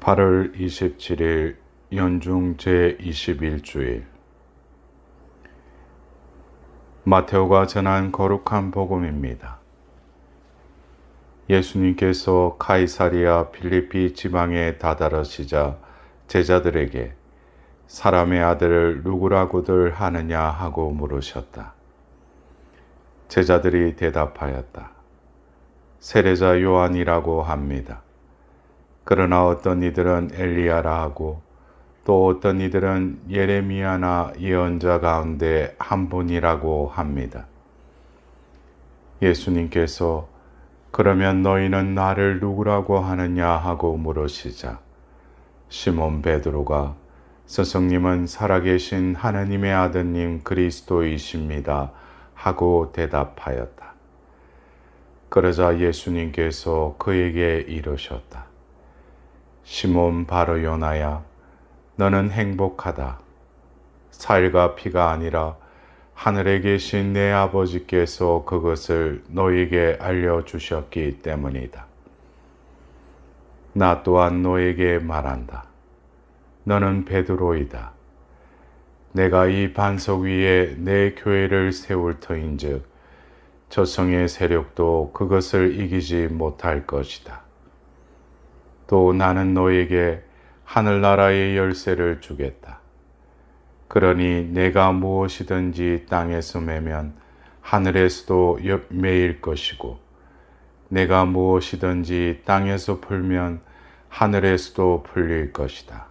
8월 27일 연중 제21주일 마테오가 전한 거룩한 복음입니다. 예수님께서 카이사리아 필리피 지방에 다다르시자 제자들에게 사람의 아들을 누구라고들 하느냐 하고 물으셨다. 제자들이 대답하였다. 세례자 요한이라고 합니다. 그러나 어떤 이들은 엘리야라 하고 또 어떤 이들은 예레미야나 예언자 가운데 한 분이라고 합니다. 예수님께서 그러면 너희는 나를 누구라고 하느냐 하고 물으시자 시몬 베드로가 스승님은 살아계신 하느님의 아드님 그리스도이십니다 하고 대답하였다. 그러자 예수님께서 그에게 이르셨다. 시몬 바르요나야, 너는 행복하다. 살과 피가 아니라 하늘에 계신 내 아버지께서 그것을 너에게 알려주셨기 때문이다. 나 또한 너에게 말한다. 너는 베드로이다. 내가 이 반석 위에 내 교회를 세울 터인즉 저성의 세력도 그것을 이기지 못할 것이다. 또 나는 너에게 하늘나라의 열쇠를 주겠다. 그러니 내가 무엇이든지 땅에서 매면 하늘에서도 매일 것이고 내가 무엇이든지 땅에서 풀면 하늘에서도 풀릴 것이다.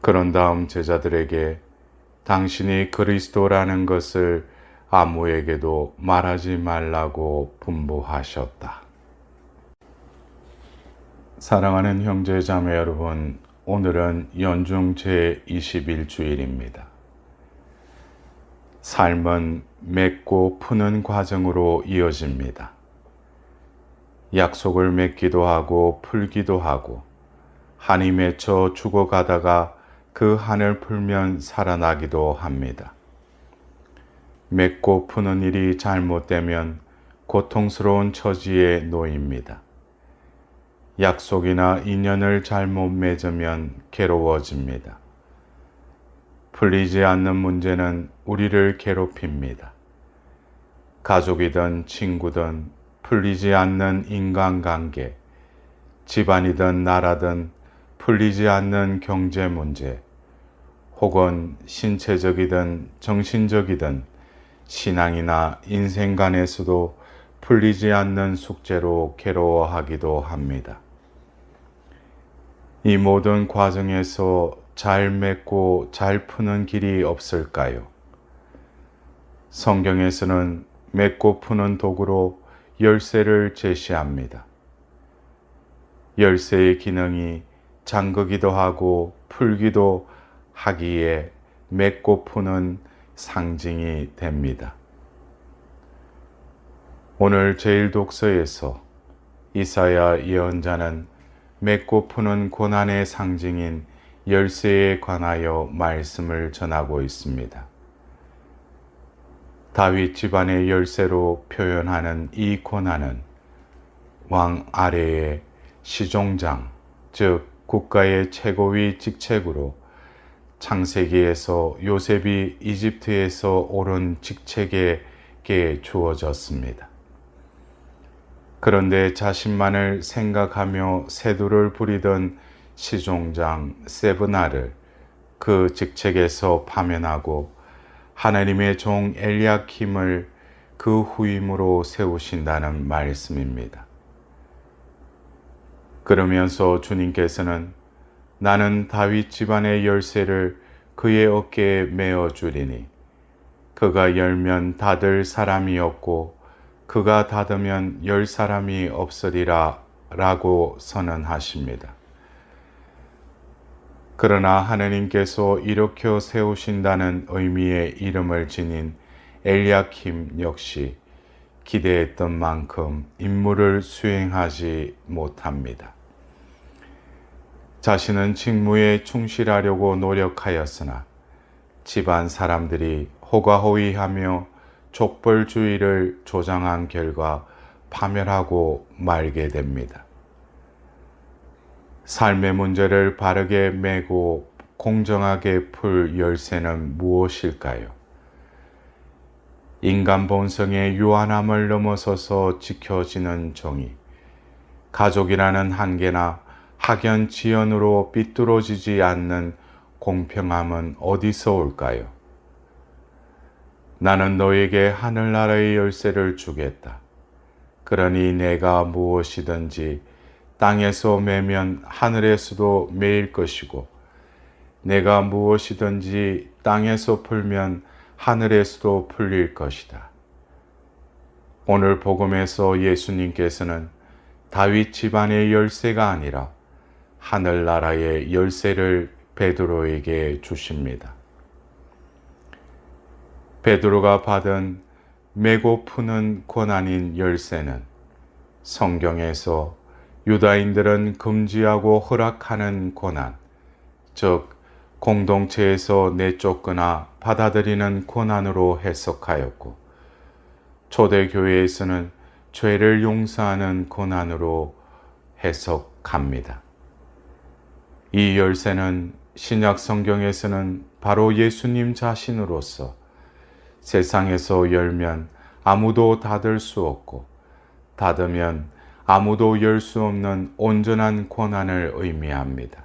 그런 다음 제자들에게 당신이 그리스도라는 것을 아무에게도 말하지 말라고 분부하셨다. 사랑하는 형제자매 여러분, 오늘은 연중 제21주일입니다. 삶은 맺고 푸는 과정으로 이어집니다. 약속을 맺기도 하고 풀기도 하고 한이 맺혀 죽어가다가 그 한을 풀면 살아나기도 합니다. 맺고 푸는 일이 잘못되면 고통스러운 처지에 놓입니다. 약속이나 인연을 잘못 맺으면 괴로워집니다. 풀리지 않는 문제는 우리를 괴롭힙니다. 가족이든 친구든 풀리지 않는 인간관계, 집안이든 나라든 풀리지 않는 경제 문제, 혹은 신체적이든 정신적이든 신앙이나 인생관에서도 풀리지 않는 숙제로 괴로워하기도 합니다. 이 모든 과정에서 잘 맺고 잘 푸는 길이 없을까요? 성경에서는 맺고 푸는 도구로 열쇠를 제시합니다. 열쇠의 기능이 잠그기도 하고 풀기도 하기에 맺고 푸는 상징이 됩니다. 오늘 제1독서에서 이사야 예언자는 맺고 푸는 고난의 상징인 열쇠에 관하여 말씀을 전하고 있습니다. 다윗 집안의 열쇠로 표현하는 이 고난은 왕 아래의 시종장, 즉 국가의 최고위 직책으로 창세기에서 요셉이 이집트에서 오른 직책에게 주어졌습니다. 그런데 자신만을 생각하며 세두를 부리던 시종장 세브나를 그 직책에서 파면하고 하나님의 종 엘리야킴을 그 후임으로 세우신다는 말씀입니다. 그러면서 주님께서는 나는 다윗 집안의 열쇠를 그의 어깨에 메어 주리니 그가 열면 닫을 사람이 없고 그가 닫으면 열 사람이 없으리라 라고 선언하십니다. 그러나 하느님께서 일으켜 세우신다는 의미의 이름을 지닌 엘리야킴 역시 기대했던 만큼 임무를 수행하지 못합니다. 자신은 직무에 충실하려고 노력하였으나 집안 사람들이 호가호위하며 족벌주의를 조장한 결과 파멸하고 말게 됩니다. 삶의 문제를 바르게 메고 공정하게 풀 열쇠는 무엇일까요? 인간 본성의 유한함을 넘어서서 지켜지는 정의, 가족이라는 한계나 학연 지연으로 삐뚤어지지 않는 공평함은 어디서 올까요? 나는 너에게 하늘나라의 열쇠를 주겠다. 그러니 내가 무엇이든지 땅에서 매면 하늘에서도 매일 것이고, 내가 무엇이든지 땅에서 풀면 하늘에서도 풀릴 것이다. 오늘 복음에서 예수님께서는 다윗 집안의 열쇠가 아니라 하늘나라의 열쇠를 베드로에게 주십니다. 베드로가 받은 메고 푸는 권한인 열쇠는 성경에서 유다인들은 금지하고 허락하는 권한, 즉 공동체에서 내쫓거나 받아들이는 권한으로 해석하였고, 초대교회에서는 죄를 용서하는 권한으로 해석합니다. 이 열쇠는 신약 성경에서는 바로 예수님 자신으로서 세상에서 열면 아무도 닫을 수 없고, 닫으면 아무도 열 수 없는 온전한 권한을 의미합니다.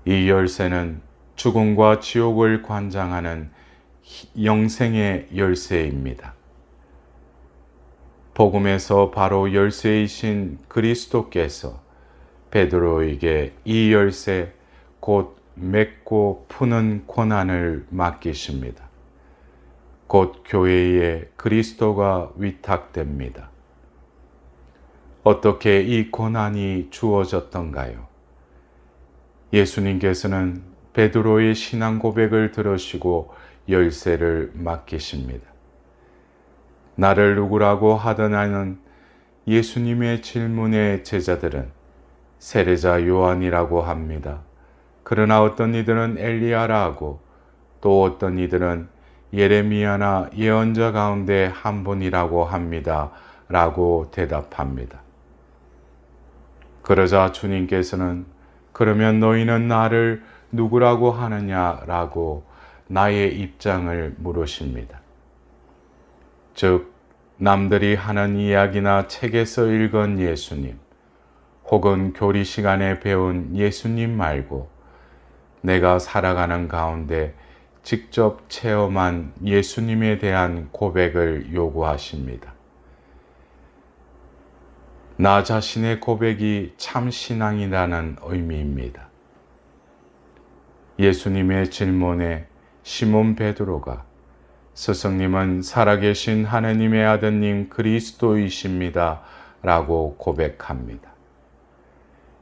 이 열쇠는 죽음과 지옥을 관장하는 영생의 열쇠입니다. 복음에서 바로 열쇠이신 그리스도께서 베드로에게 이 열쇠 곧 맺고 푸는 권한을 맡기십니다. 곧 교회에 그리스도가 위탁됩니다. 어떻게 이 권한이 주어졌던가요? 예수님께서는 베드로의 신앙 고백을 들으시고 열쇠를 맡기십니다. 나를 누구라고 하더냐는 예수님의 질문에 제자들은 세례자 요한이라고 합니다. 그러나 어떤 이들은 엘리야라 하고, 또 어떤 이들은 예레미야나 예언자 가운데 한 분이라고 합니다. 라고 대답합니다. 그러자 주님께서는 그러면 너희는 나를 누구라고 하느냐? 라고 나의 입장을 물으십니다. 즉, 남들이 하는 이야기나 책에서 읽은 예수님, 혹은 교리 시간에 배운 예수님 말고 내가 살아가는 가운데 직접 체험한 예수님에 대한 고백을 요구하십니다. 나 자신의 고백이 참 신앙이라는 의미입니다. 예수님의 질문에 시몬 베드로가 스승님은 살아계신 하느님의 아드님 그리스도이십니다. 라고 고백합니다.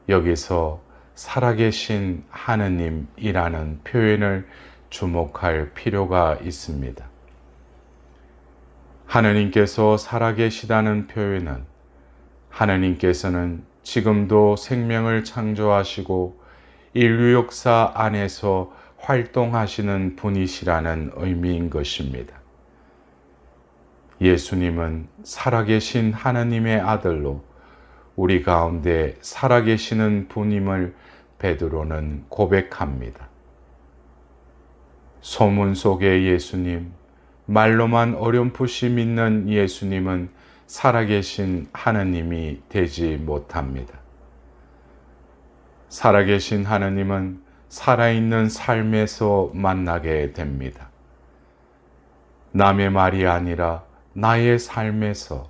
여기서 살아계신 하느님이라는 표현을 주목할 필요가 있습니다. 하느님께서 살아계시다는 표현은 하느님께서는 지금도 생명을 창조하시고 인류 역사 안에서 활동하시는 분이시라는 의미인 것입니다. 예수님은 살아계신 하느님의 아들로 우리 가운데 살아계시는 분임을 베드로는 고백합니다. 소문 속의 예수님, 말로만 어렴풋이 믿는 예수님은 살아계신 하느님이 되지 못합니다. 살아계신 하느님은 살아있는 삶에서 만나게 됩니다. 남의 말이 아니라 나의 삶에서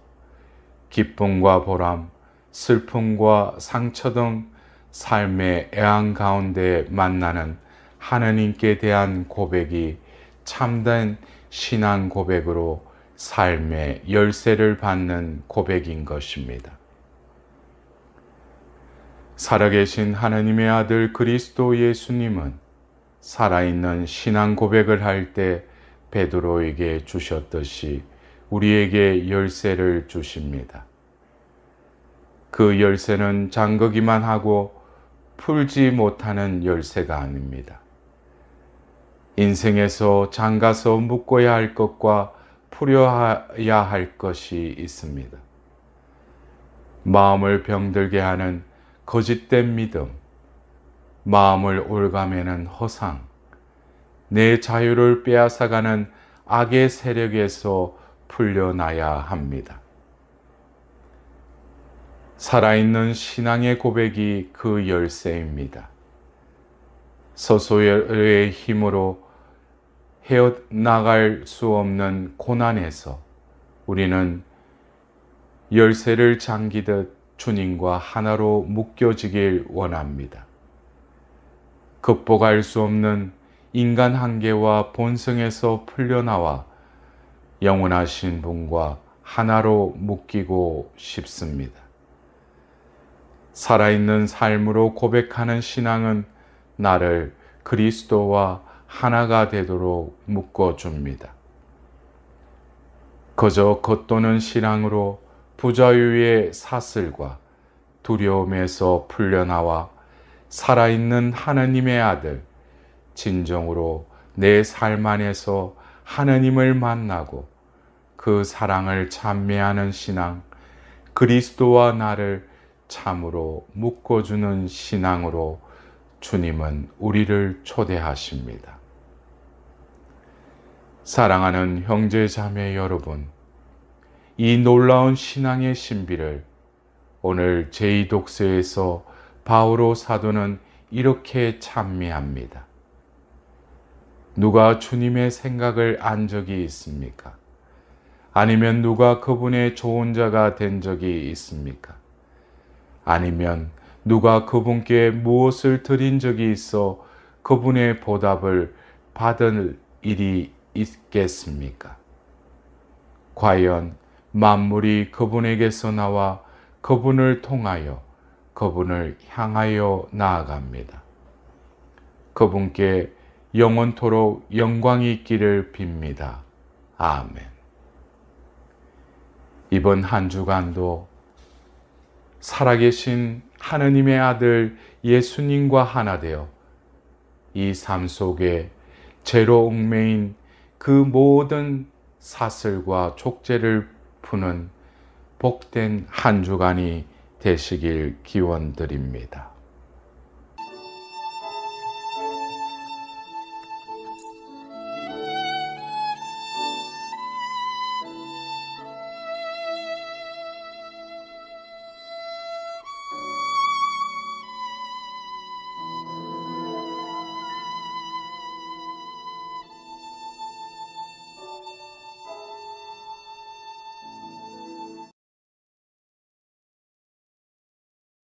기쁨과 보람, 슬픔과 상처 등 삶의 애환 가운데 만나는 하느님께 대한 고백이 참된 신앙 고백으로 삶의 열쇠를 받는 고백인 것입니다. 살아계신 하느님의 아들 그리스도 예수님은 살아있는 신앙 고백을 할 때 베드로에게 주셨듯이 우리에게 열쇠를 주십니다. 그 열쇠는 잠그기만 하고 풀지 못하는 열쇠가 아닙니다. 인생에서 잠가서 묶어야 할 것과 풀어야 할 것이 있습니다. 마음을 병들게 하는 거짓된 믿음, 마음을 올가매는 허상, 내 자유를 빼앗아가는 악의 세력에서 풀려나야 합니다. 살아있는 신앙의 고백이 그 열쇠입니다. 스스로의 힘으로 헤어나갈 수 없는 고난에서 우리는 열쇠를 잠기듯 주님과 하나로 묶여지길 원합니다. 극복할 수 없는 인간 한계와 본성에서 풀려나와 영원하신 분과 하나로 묶이고 싶습니다. 살아있는 삶으로 고백하는 신앙은 나를 그리스도와 하나가 되도록 묶어줍니다. 그저 겉도는 신앙으로 부자유의 사슬과 두려움에서 풀려나와 살아있는 하나님의 아들, 진정으로 내 삶 안에서 하나님을 만나고 그 사랑을 찬미하는 신앙, 그리스도와 나를 참으로 묶어주는 신앙으로 주님은 우리를 초대하십니다. 사랑하는 형제 자매 여러분, 이 놀라운 신앙의 신비를 오늘 제2독서에서 바오로 사도는 이렇게 찬미합니다. 누가 주님의 생각을 안 적이 있습니까? 아니면 누가 그분의 좋은 자가 된 적이 있습니까? 아니면 누가 그분께 무엇을 드린 적이 있어 그분의 보답을 받을 일이 있겠습니까? 과연 만물이 그분에게서 나와 그분을 통하여 그분을 향하여 나아갑니다. 그분께 영원토록 영광이 있기를 빕니다. 아멘. 이번 한 주간도 살아계신 하느님의 아들 예수님과 하나 되어 이 삶 속에 죄로 얽매인 그 모든 사슬과 족제를 푸는 복된 한 주간이 되시길 기원드립니다.